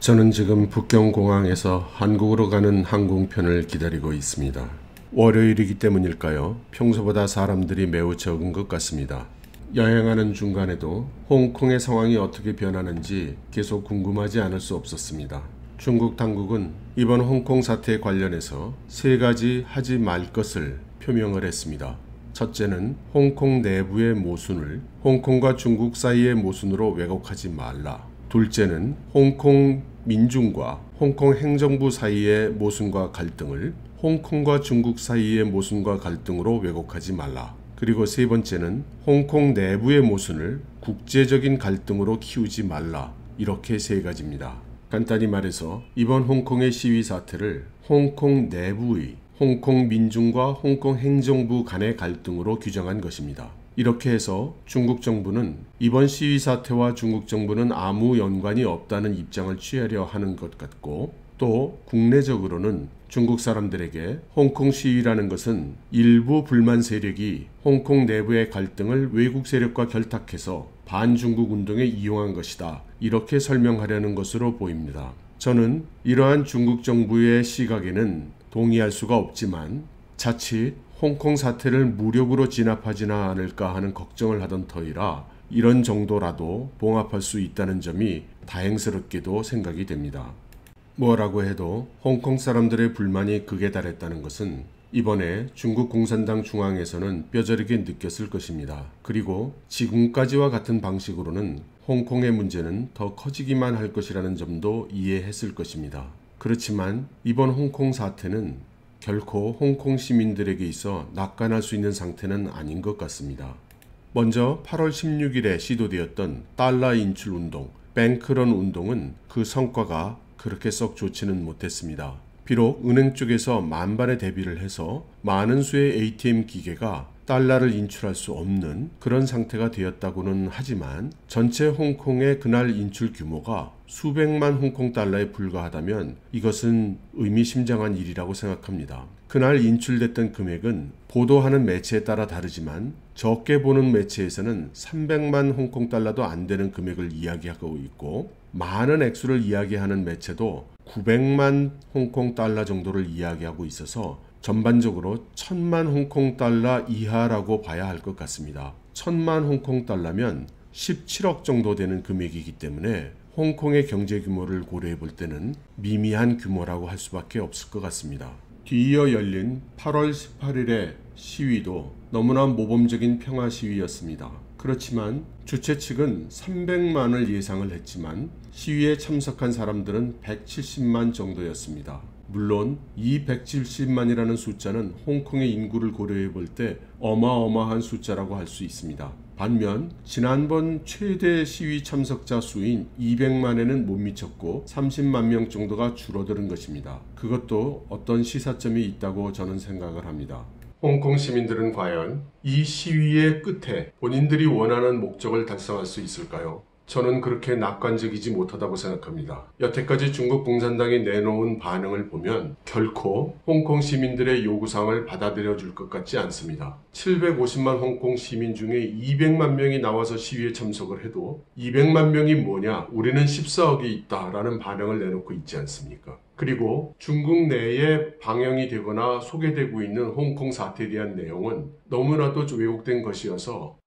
저는 지금 북경공항에서 한국으로 가는 항공편을 기다리고 있습니다. 월요일이기 때문일까요? 평소보다 사람들이 매우 적은 것 같습니다. 여행하는 중간에도 홍콩의 상황이 어떻게 변하는지 계속 궁금하지 않을 수 없었습니다. 중국 당국은 이번 홍콩 사태에 관련해서 세 가지 하지 말 것을 표명을 했습니다. 첫째는 홍콩 내부의 모순을 홍콩과 중국 사이의 모순으로 왜곡하지 말라. 둘째는 홍콩 민중과 홍콩 행정부 사이의 모순과 갈등을 홍콩과 중국 사이의 모순과 갈등으로 왜곡하지 말라. 그리고 세 번째는 홍콩 내부의 모순을 국제적인 갈등으로 키우지 말라. 이렇게 세 가지입니다. 간단히 말해서 이번 홍콩의 시위 사태를 홍콩 내부의 홍콩 민중과 홍콩 행정부 간의 갈등으로 규정한 것입니다. 이렇게 해서 중국 정부는 이번 시위 사태와 중국 정부는 아무 연관이 없다는 입장을 취하려 하는 것 같고, 또 국내적으로는 중국 사람들에게 홍콩 시위라는 것은 일부 불만 세력이 홍콩 내부의 갈등을 외국 세력과 결탁해서 반중국 운동에 이용한 것이다, 이렇게 설명하려는 것으로 보입니다. 저는 이러한 중국 정부의 시각에는 동의할 수가 없지만 자칫 홍콩 사태를 무력으로 진압하지는 않을까 하는 걱정을 하던 터이라 이런 정도라도 봉합할 수 있다는 점이 다행스럽게도 생각이 됩니다. 뭐라고 해도 홍콩 사람들의 불만이 극에 달했다는 것은 이번에 중국 공산당 중앙에서는 뼈저리게 느꼈을 것입니다. 그리고 지금까지와 같은 방식으로는 홍콩의 문제는 더 커지기만 할 것이라는 점도 이해했을 것입니다. 그렇지만 이번 홍콩 사태는 결코 홍콩 시민들에게 있어 낙관할 수 있는 상태는 아닌 것 같습니다. 먼저 8월 16일에 시도되었던 달러 인출 운동, 뱅크런 운동은 그 성과가 그렇게 썩 좋지는 못했습니다. 비록 은행 쪽에서 만반의 대비를 해서 많은 수의 ATM 기계가 달러를 인출할 수 없는 그런 상태가 되었다고는 하지만 전체 홍콩의 그날 인출 규모가 수백만 홍콩 달러에 불과하다면 이것은 의미심장한 일이라고 생각합니다. 그날 인출됐던 금액은 보도하는 매체에 따라 다르지만 적게 보는 매체에서는 300만 홍콩 달러도 안 되는 금액을 이야기하고 있고, 많은 액수를 이야기하는 매체도 900만 홍콩 달러 정도를 이야기하고 있어서 전반적으로 1000만 홍콩 달러 이하라고 봐야 할 것 같습니다. 1000만 홍콩 달러면 17억 정도 되는 금액이기 때문에 홍콩의 경제 규모를 고려해 볼 때는 미미한 규모라고 할 수밖에 없을 것 같습니다. 뒤이어 열린 8월 18일의 시위도 너무나 모범적인 평화 시위였습니다. 그렇지만 주최 측은 300만을 예상을 했지만 시위에 참석한 사람들은 170만 정도였습니다. 물론 이 170만이라는 숫자는 홍콩의 인구를 고려해 볼 때 어마어마한 숫자라고 할 수 있습니다. 반면 지난번 최대 시위 참석자 수인 200만에는 못 미쳤고 30만 명 정도가 줄어드는 것입니다. 그것도 어떤 시사점이 있다고 저는 생각을 합니다. 홍콩 시민들은 과연 이 시위의 끝에 본인들이 원하는 목적을 달성할 수 있을까요? 저는 그렇게 낙관적이지 못하다고 생각합니다. 여태까지 중국 공산당이 내놓은 반응을 보면 결코 홍콩 시민들의 요구사항을 받아들여 줄 것 같지 않습니다. 750만 홍콩 시민 중에 200만 명이 나와서 시위에 참석을 해도 200만 명이 뭐냐, 우리는 14억이 있다라는 반응을 내놓고 있지 않습니까? 그리고 중국 내에 방영이 되거나 소개되고 있는 홍콩 사태에 대한 내용은 너무나도 왜곡된 것이어서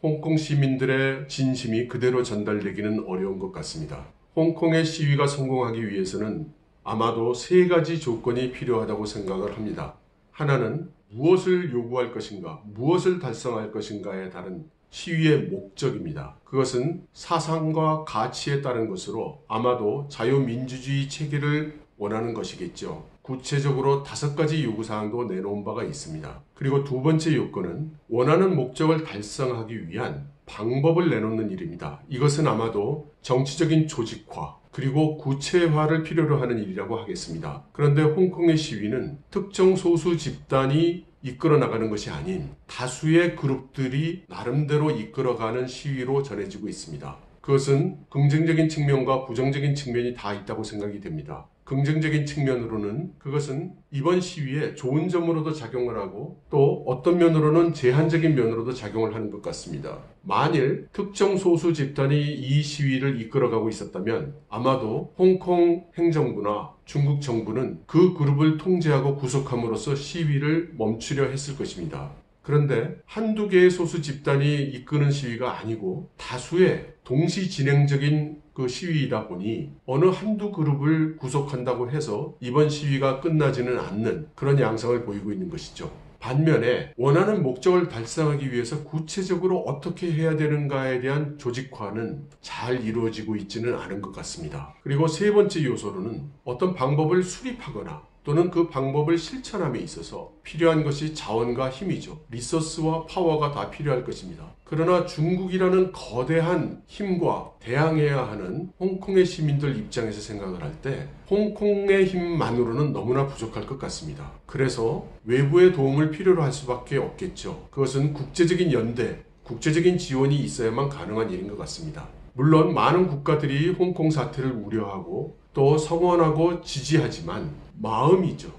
홍콩 시민들의 진심이 그대로 전달되기는 어려운 것 같습니다. 홍콩의 시위가 성공하기 위해서는 아마도 세 가지 조건이 필요하다고 생각을 합니다. 하나는 무엇을 요구할 것인가, 무엇을 달성할 것인가에 따른 시위의 목적입니다. 그것은 사상과 가치에 따른 것으로 아마도 자유민주주의 체계를 원하는 것이겠죠. 구체적으로 5가지 요구사항도 내놓은 바가 있습니다. 그리고 두 번째 요건은 원하는 목적을 달성하기 위한 방법을 내놓는 일입니다. 이것은 아마도 정치적인 조직화 그리고 구체화를 필요로 하는 일이라고 하겠습니다. 그런데 홍콩의 시위는 특정 소수 집단이 이끌어 나가는 것이 아닌 다수의 그룹들이 나름대로 이끌어가는 시위로 전해지고 있습니다. 그것은 긍정적인 측면과 부정적인 측면이 다 있다고 생각이 됩니다. 긍정적인 측면으로는 그것은 이번 시위에 좋은 점으로도 작용을 하고 또 어떤 면으로는 제한적인 면으로도 작용을 하는 것 같습니다. 만일 특정 소수 집단이 이 시위를 이끌어가고 있었다면 아마도 홍콩 행정부나 중국 정부는 그 그룹을 통제하고 구속함으로써 시위를 멈추려 했을 것입니다. 그런데 한두 개의 소수 집단이 이끄는 시위가 아니고 다수의 동시 진행적인 그 시위이다 보니 어느 한두 그룹을 구속한다고 해서 이번 시위가 끝나지는 않는 그런 양상을 보이고 있는 것이죠. 반면에 원하는 목적을 달성하기 위해서 구체적으로 어떻게 해야 되는가에 대한 조직화는 잘 이루어지고 있지는 않은 것 같습니다. 그리고 세 번째 요소로는 어떤 방법을 수립하거나 또는 그 방법을 실천함에 있어서 필요한 것이 자원과 힘이죠. 리소스와 파워가 다 필요할 것입니다. 그러나 중국이라는 거대한 힘과 대항해야 하는 홍콩의 시민들 입장에서 생각을 할 때 홍콩의 힘만으로는 너무나 부족할 것 같습니다. 그래서 외부의 도움을 필요로 할 수밖에 없겠죠. 그것은 국제적인 연대, 국제적인 지원이 있어야만 가능한 일인 것 같습니다. 물론 많은 국가들이 홍콩 사태를 우려하고 또 성원하고 지지하지만 마음이죠.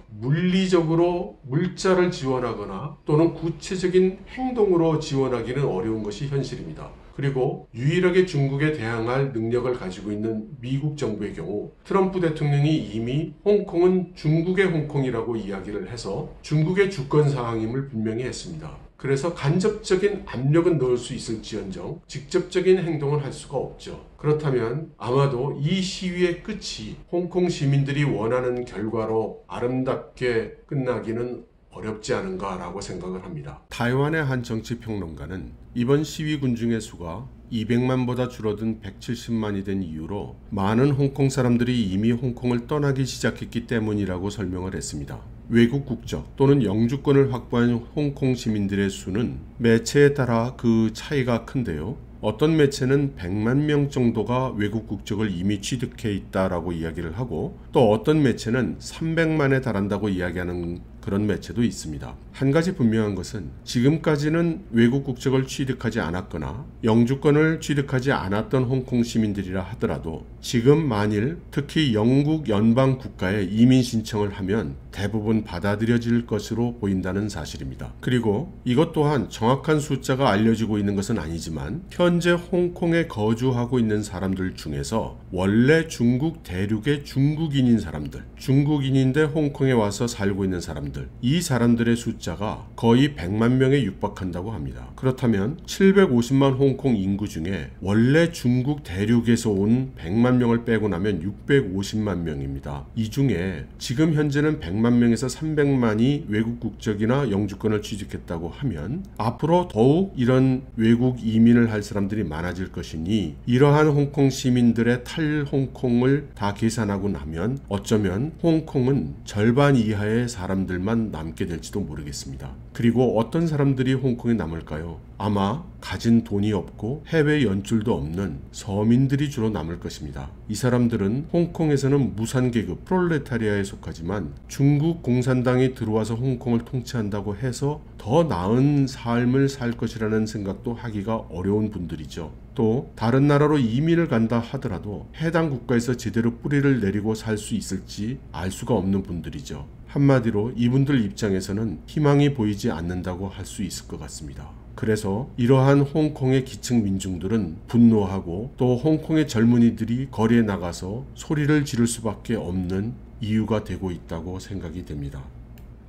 물리적으로 물자를 지원하거나 또는 구체적인 행동으로 지원하기는 어려운 것이 현실입니다. 그리고 유일하게 중국에 대항할 능력을 가지고 있는 미국 정부의 경우 트럼프 대통령이 이미 홍콩은 중국의 홍콩이라고 이야기를 해서 중국의 주권 사항임을 분명히 했습니다. 그래서 간접적인 압력은 넣을 수 있을지언정 직접적인 행동을 할 수가 없죠. 그렇다면 아마도 이 시위의 끝이 홍콩 시민들이 원하는 결과로 아름답게 끝나기는 어렵지 않은가라고 생각을 합니다. 타이완의 한 정치평론가는 이번 시위 군중의 수가 200만보다 줄어든 170만이 된 이유로 많은 홍콩 사람들이 이미 홍콩을 떠나기 시작했기 때문이라고 설명을 했습니다. 외국 국적 또는 영주권을 확보한 홍콩 시민들의 수는 매체에 따라 그 차이가 큰데요. 어떤 매체는 100만 명 정도가 외국 국적을 이미 취득해 있다라고 이야기를 하고 또 어떤 매체는 300만에 달한다고 이야기하는 그런 매체도 있습니다. 한 가지 분명한 것은 지금까지는 외국 국적을 취득하지 않았거나 영주권을 취득하지 않았던 홍콩 시민들이라 하더라도 지금 만일 특히 영국 연방 국가에 이민 신청을 하면 대부분 받아들여질 것으로 보인다는 사실입니다. 그리고 이것 또한 정확한 숫자가 알려지고 있는 것은 아니지만 현재 홍콩에 거주하고 있는 사람들 중에서 원래 중국 대륙의 중국인인 사람들, 중국인인데 홍콩에 와서 살고 있는 사람들, 이 사람들의 숫자가 거의 100만 명에 육박한다고 합니다. 그렇다면 750만 홍콩 인구 중에 원래 중국 대륙에서 온 100만 명을 빼고 나면 650만 명입니다. 이 중에 지금 현재는 100만 명에서 300만이 외국 국적이나 영주권을 취득했다고 하면 앞으로 더욱 이런 외국 이민을 할 사람들이 많아질 것이니 이러한 홍콩 시민들의 탈홍콩을 다 계산하고 나면 어쩌면 홍콩은 절반 이하의 사람들만 남게 될지도 모르겠습니다. 그리고 어떤 사람들이 홍콩에 남을까요? 아마 가진 돈이 없고 해외 연줄도 없는 서민들이 주로 남을 것입니다. 이 사람들은 홍콩에서는 무산계급 프롤레타리아에 속하지만 중국 공산당이 들어와서 홍콩을 통치한다고 해서 더 나은 삶을 살 것이라는 생각도 하기가 어려운 분들이죠. 또 다른 나라로 이민을 간다 하더라도 해당 국가에서 제대로 뿌리를 내리고 살 수 있을지 알 수가 없는 분들이죠. 한마디로 이분들 입장에서는 희망이 보이지 않는다고 할 수 있을 것 같습니다. 그래서 이러한 홍콩의 기층 민중들은 분노하고 또 홍콩의 젊은이들이 거리에 나가서 소리를 지를 수밖에 없는 이유가 되고 있다고 생각이 됩니다.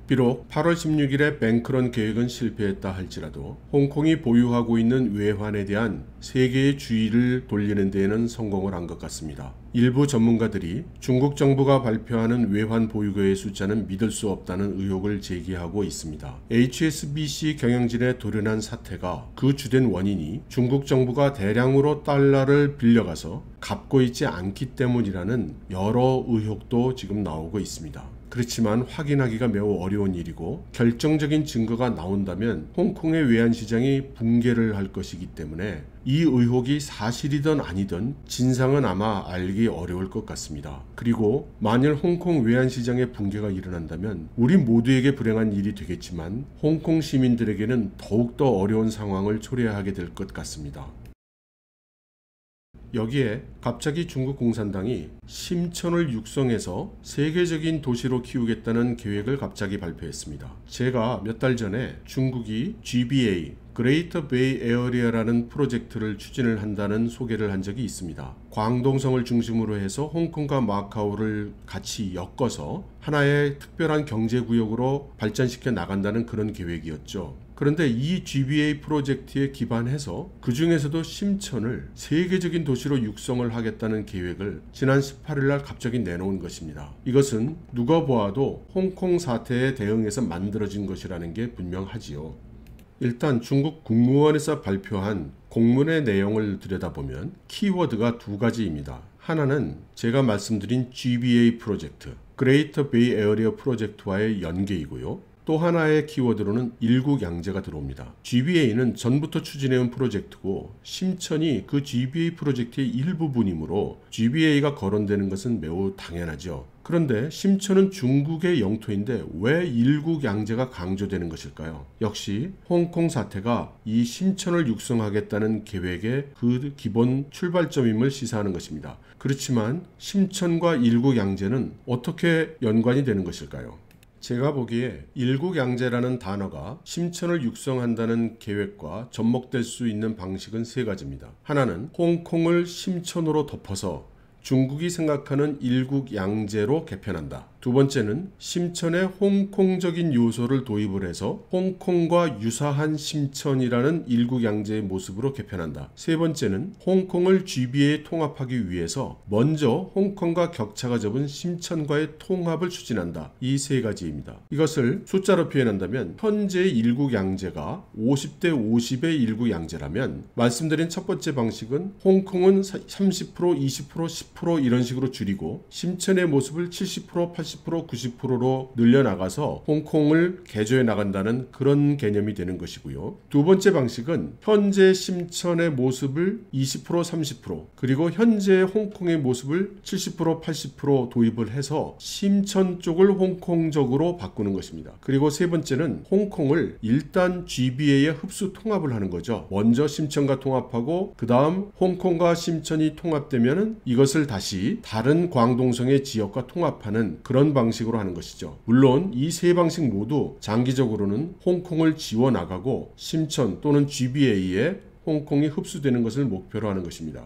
비록 8월 16일에 뱅크런 계획은 실패했다 할지라도 홍콩이 보유하고 있는 외환에 대한 세계의 주의를 돌리는 데에는 성공을 한 것 같습니다. 일부 전문가들이 중국 정부가 발표하는 외환 보유고의 숫자는 믿을 수 없다는 의혹을 제기하고 있습니다. HSBC 경영진의 돌연한 사태가 그 주된 원인이 중국 정부가 대량으로 달러를 빌려가서 갚고 있지 않기 때문이라는 여러 의혹도 지금 나오고 있습니다. 그렇지만 확인하기가 매우 어려운 일이고 결정적인 증거가 나온다면 홍콩의 외환시장이 붕괴를 할 것이기 때문에 이 의혹이 사실이든 아니든 진상은 아마 알기 어려울 것 같습니다. 그리고 만일 홍콩 외환시장의 붕괴가 일어난다면 우리 모두에게 불행한 일이 되겠지만 홍콩 시민들에게는 더욱더 어려운 상황을 초래하게 될 것 같습니다. 여기에 갑자기 중국 공산당이 심천을 육성해서 세계적인 도시로 키우겠다는 계획을 갑자기 발표했습니다. 제가 몇 달 전에 중국이 GBA Greater Bay Area라는 프로젝트를 추진을 한다는 소개를 한 적이 있습니다. 광동성을 중심으로 해서 홍콩과 마카오를 같이 엮어서 하나의 특별한 경제구역으로 발전시켜 나간다는 그런 계획이었죠. 그런데 이 GBA 프로젝트에 기반해서 그 중에서도 심천을 세계적인 도시로 육성을 하겠다는 계획을 지난 18일 날 갑자기 내놓은 것입니다. 이것은 누가 보아도 홍콩 사태에 대응해서 만들어진 것이라는 게 분명하지요. 일단 중국 국무원에서 발표한 공문의 내용을 들여다보면 키워드가 두 가지입니다. 하나는 제가 말씀드린 GBA 프로젝트, Greater Bay Area 프로젝트와의 연계이고요. 또 하나의 키워드로는 일국양제가 들어옵니다. GBA는 전부터 추진해온 프로젝트고 심천이 그 GBA 프로젝트의 일부분이므로 GBA가 거론되는 것은 매우 당연하죠. 그런데 심천은 중국의 영토인데 왜 일국양제가 강조되는 것일까요? 역시 홍콩 사태가 이 심천을 육성하겠다는 계획의 그 기본 출발점임을 시사하는 것입니다. 그렇지만 심천과 일국양제는 어떻게 연관이 되는 것일까요? 제가 보기에 일국양제라는 단어가 심천을 육성한다는 계획과 접목될 수 있는 방식은 세 가지입니다. 하나는 홍콩을 심천으로 덮어서 중국이 생각하는 일국양제로 개편한다. 두 번째는 심천에 홍콩적인 요소를 도입을 해서 홍콩과 유사한 심천이라는 일국양제의 모습으로 개편한다. 세 번째는 홍콩을 GBA에 통합하기 위해서 먼저 홍콩과 격차가 적은 심천과의 통합을 추진한다. 이 세 가지입니다. 이것을 숫자로 표현한다면 현재 일국양제가 50대 50의 일국양제라면 말씀드린 첫 번째 방식은 홍콩은 30%, 20%, 10% 이런 식으로 줄이고 심천의 모습을 70%, 80%, 90%로 늘려나가서 홍콩을 개조해 나간다는 그런 개념이 되는 것이고요. 두 번째 방식은 현재 심천의 모습을 20%, 30% 그리고 현재 홍콩의 모습을 70%, 80% 도입을 해서 심천 쪽을 홍콩적으로 바꾸는 것입니다. 그리고 세 번째는 홍콩을 일단 GBA에 흡수 통합을 하는 거죠. 먼저 심천과 통합하고 그 다음 홍콩과 심천이 통합되면 이것을 다시 다른 광동성의 지역과 통합하는 그런 방식으로 하는 것이죠. 물론 이 세 방식 모두 장기적으로는 홍콩을 지워나가고 심천 또는 GBA에 홍콩이 흡수되는 것을 목표로 하는 것입니다.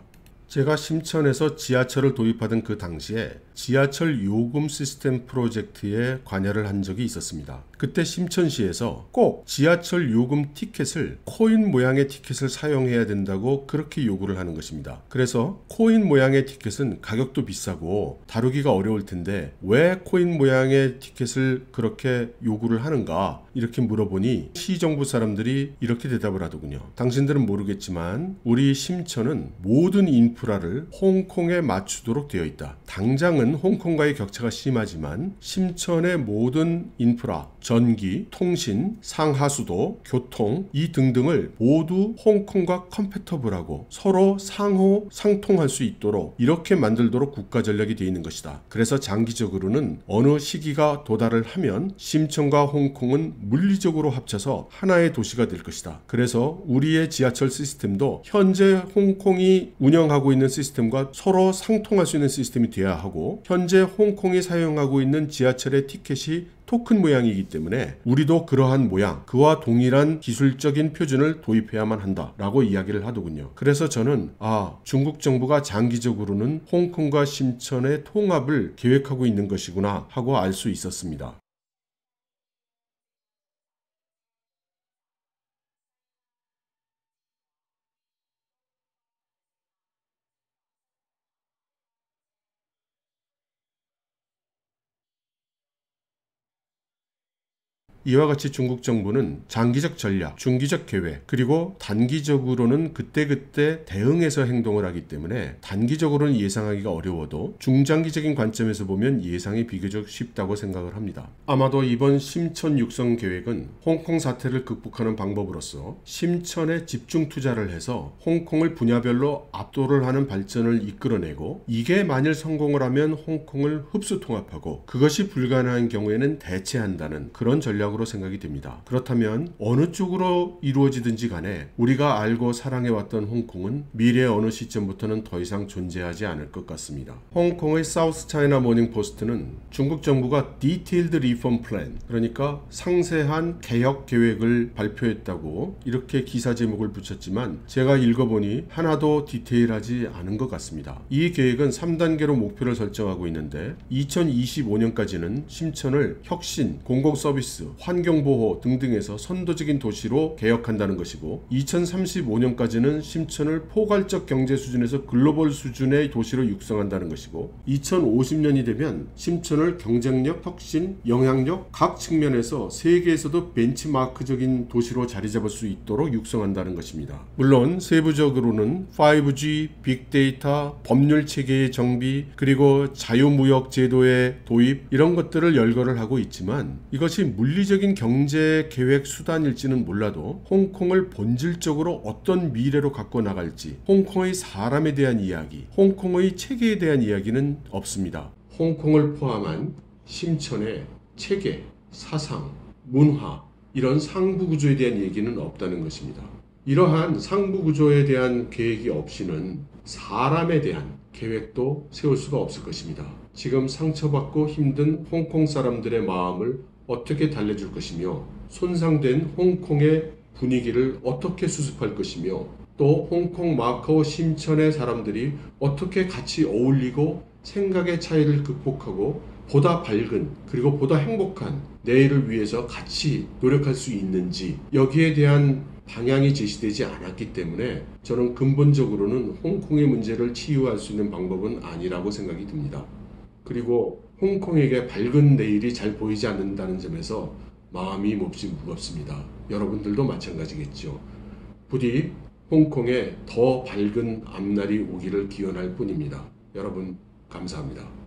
제가 심천에서 지하철을 도입하던 그 당시에 지하철 요금 시스템 프로젝트에 관여를 한 적이 있었습니다. 그때 심천시에서 꼭 지하철 요금 티켓을 코인 모양의 티켓을 사용해야 된다고 그렇게 요구를 하는 것입니다. 그래서 코인 모양의 티켓은 가격도 비싸고 다루기가 어려울 텐데 왜 코인 모양의 티켓을 그렇게 요구를 하는가 이렇게 물어보니 시정부 사람들이 이렇게 대답을 하더군요. 당신들은 모르겠지만 우리 심천은 모든 인프라를 홍콩에 맞추도록 되어 있다. 당장은 홍콩과의 격차가 심하지만 심천의 모든 인프라, 전기, 통신, 상하수도, 교통 이 등등을 모두 홍콩과 컴패터블하고 서로 상호 상통할 수 있도록 이렇게 만들도록 국가 전략이 되어 있는 것이다. 그래서 장기적으로는 어느 시기가 도달을 하면 심천과 홍콩은 물리적으로 합쳐서 하나의 도시가 될 것이다. 그래서 우리의 지하철 시스템도 현재 홍콩이 운영하고 있는 시스템과 서로 상통할 수 있는 시스템이 되어야 하고 현재 홍콩이 사용하고 있는 지하철의 티켓이 토큰 모양이기 때문에 우리도 그러한 모양, 그와 동일한 기술적인 표준을 도입해야만 한다라고 이야기를 하더군요. 그래서 저는 중국 정부가 장기적으로는 홍콩과 심천의 통합을 계획하고 있는 것이구나 하고 알 수 있었습니다. 이와 같이 중국 정부는 장기적 전략, 중기적 계획, 그리고 단기적으로는 그때그때 대응해서 행동을 하기 때문에 단기적으로는 예상하기가 어려워도 중장기적인 관점에서 보면 예상이 비교적 쉽다고 생각을 합니다. 아마도 이번 심천 육성 계획은 홍콩 사태를 극복하는 방법으로서 심천에 집중 투자를 해서 홍콩을 분야별로 압도를 하는 발전을 이끌어내고 이게 만일 성공을 하면 홍콩을 흡수 통합하고 그것이 불가능한 경우에는 대체한다는 그런 전략 전략으로 생각이 됩니다. 그렇다면 어느 쪽으로 이루어지든지 간에 우리가 알고 사랑해왔던 홍콩은 미래의 어느 시점부터는 더 이상 존재하지 않을 것 같습니다. 홍콩의 사우스 차이나 모닝 포스트는 중국 정부가 Detailed Reform Plan, 그러니까 상세한 개혁 계획을 발표했다고 이렇게 기사 제목을 붙였지만 제가 읽어보니 하나도 디테일하지 않은 것 같습니다. 이 계획은 3단계로 목표를 설정하고 있는데 2025년까지는 심천을 혁신, 공공서비스, 환경보호 등등에서 선도적인 도시로 개혁한다는 것이고 2035년까지는 심천을 포괄적 경제 수준에서 글로벌 수준의 도시로 육성한다는 것이고 2050년이 되면 심천을 경쟁력, 혁신, 영향력 각 측면에서 세계에서도 벤치마크적인 도시로 자리 잡을 수 있도록 육성한다는 것입니다. 물론 세부적으로는 5G, 빅데이터, 법률 체계의 정비, 그리고 자유무역 제도의 도입 이런 것들을 열거를 하고 있지만 이것이 물리적인 경제 계획 수단일지는 몰라도 홍콩을 본질적으로 어떤 미래로 갖고 나갈지, 홍콩의 사람에 대한 이야기, 홍콩의 체계에 대한 이야기는 없습니다. 홍콩을 포함한 심천의 체계, 사상, 문화 이런 상부 구조에 대한 얘기는 없다는 것입니다. 이러한 상부 구조에 대한 계획이 없이는 사람에 대한 계획도 세울 수가 없을 것입니다. 지금 상처받고 힘든 홍콩 사람들의 마음을 어떻게 달래줄 것이며 손상된 홍콩의 분위기를 어떻게 수습할 것이며 또 홍콩, 마카오, 심천의 사람들이 어떻게 같이 어울리고 생각의 차이를 극복하고 보다 밝은 그리고 보다 행복한 내일을 위해서 같이 노력할 수 있는지 여기에 대한 방향이 제시되지 않았기 때문에 저는 근본적으로는 홍콩의 문제를 치유할 수 있는 방법은 아니라고 생각이 듭니다. 그리고 홍콩에게 밝은 내일이 잘 보이지 않는다는 점에서 마음이 몹시 무겁습니다. 여러분들도 마찬가지겠죠. 부디 홍콩에 더 밝은 앞날이 오기를 기원할 뿐입니다. 여러분 감사합니다.